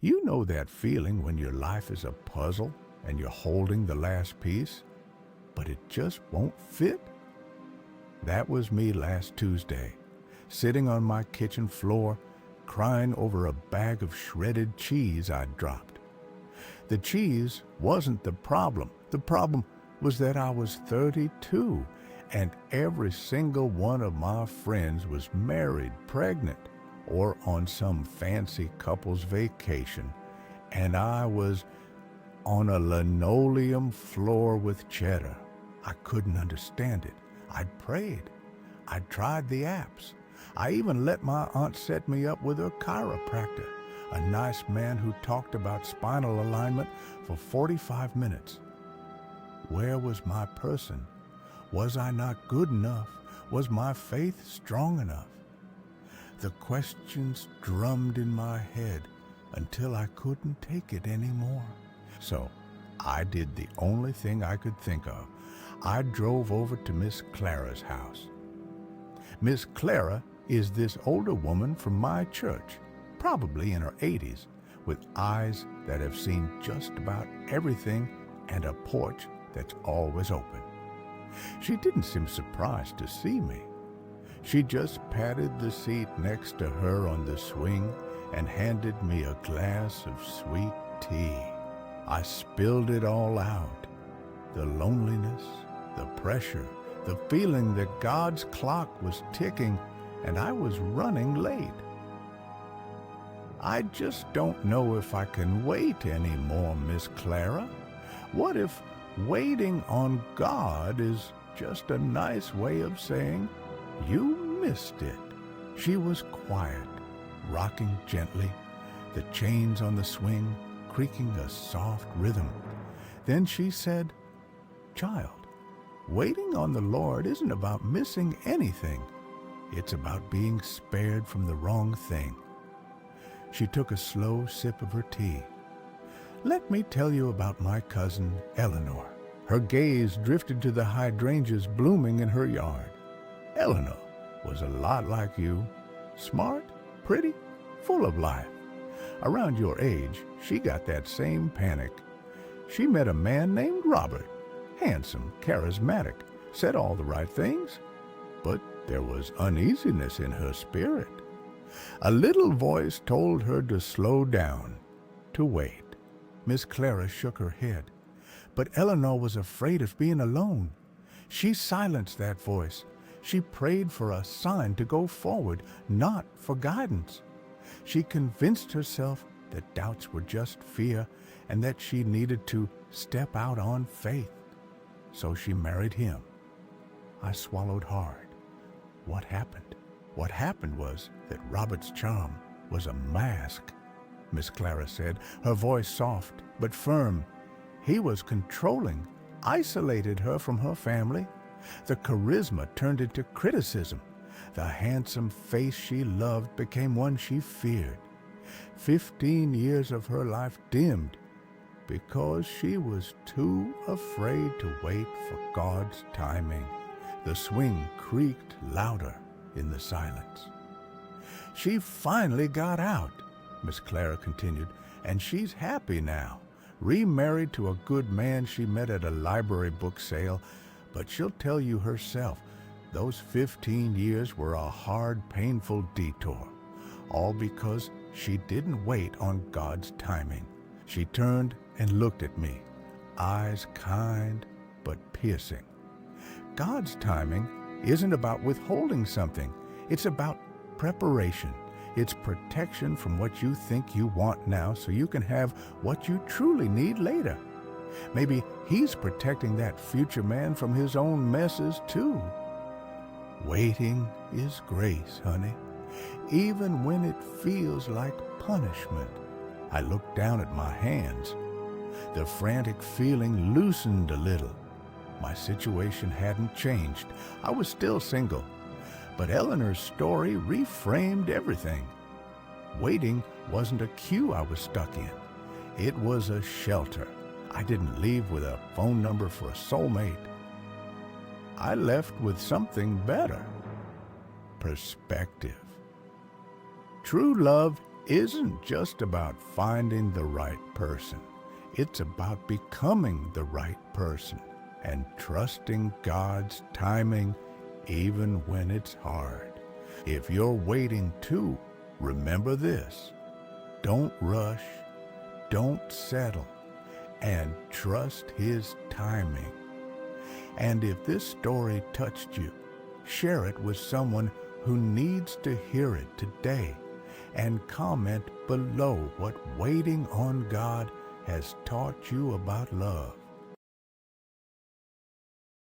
You know that feeling when your life is a puzzle and you're holding the last piece, but it just won't fit? That was me last Tuesday, sitting on my kitchen floor, crying over a bag of shredded cheese I'd dropped. The cheese wasn't the problem. The problem was that I was 32, and every single one of my friends was married, pregnant, or on some fancy couple's vacation, and I was on a linoleum floor with cheddar. I couldn't understand it. I'd prayed. I'd tried the apps. I even let my aunt set me up with her chiropractor, a nice man who talked about spinal alignment for 45 minutes. Where was my person? Was I not good enough? Was my faith strong enough? The questions drummed in my head until I couldn't take it anymore. So I did the only thing I could think of. I drove over to Miss Clara's house. Miss Clara is this older woman from my church, probably in her 80s, with eyes that have seen just about everything and a porch that's always open. She didn't seem surprised to see me. She just patted the seat next to her on the swing and handed me a glass of sweet tea. I spilled it all out. The loneliness, the pressure, the feeling that God's clock was ticking and I was running late. I just don't know if I can wait anymore, Miss Clara. What if waiting on God is just a nice way of saying, you missed it? She was quiet, rocking gently, the chains on the swing creaking a soft rhythm. Then she said, "Child, waiting on the Lord isn't about missing anything. It's about being spared from the wrong thing." She took a slow sip of her tea. "Let me tell you about my cousin, Eleanor." Her gaze drifted to the hydrangeas blooming in her yard. Eleanor was a lot like you, smart, pretty, full of life. Around your age, she got that same panic. She met a man named Robert, handsome, charismatic, said all the right things, but there was uneasiness in her spirit. A little voice told her to slow down, to wait. Miss Clara shook her head, but Eleanor was afraid of being alone. She silenced that voice. She prayed for a sign to go forward, not for guidance. She convinced herself that doubts were just fear and that she needed to step out on faith. So she married him. I swallowed hard. What happened? What happened was that Robert's charm was a mask, Miss Clara said, her voice soft but firm. He was controlling, isolated her from her family. The charisma turned into criticism. The handsome face she loved became one she feared. 15 years of her life dimmed because she was too afraid to wait for God's timing. The swing creaked louder in the silence. "She finally got out," Miss Clara continued, "and she's happy now, remarried to a good man she met at a library book sale, but she'll tell you herself, those 15 years were a hard, painful detour, all because she didn't wait on God's timing." She turned and looked at me, eyes kind but piercing. God's timing isn't about withholding something. It's about preparation. It's protection from what you think you want now so you can have what you truly need later. Maybe He's protecting that future man from his own messes too. Waiting is grace, honey, even when it feels like punishment. I looked down at my hands. The frantic feeling loosened a little. My situation hadn't changed. I was still single. But Eleanor's story reframed everything. Waiting wasn't a queue I was stuck in. It was a shelter. I didn't leave with a phone number for a soulmate. I left with something better. Perspective. True love isn't just about finding the right person. It's about becoming the right person and trusting God's timing even when it's hard. If you're waiting too, remember this: don't rush, don't settle, and trust His timing. And if this story touched you, share it with someone who needs to hear it today, and comment below what waiting on God has taught you about love.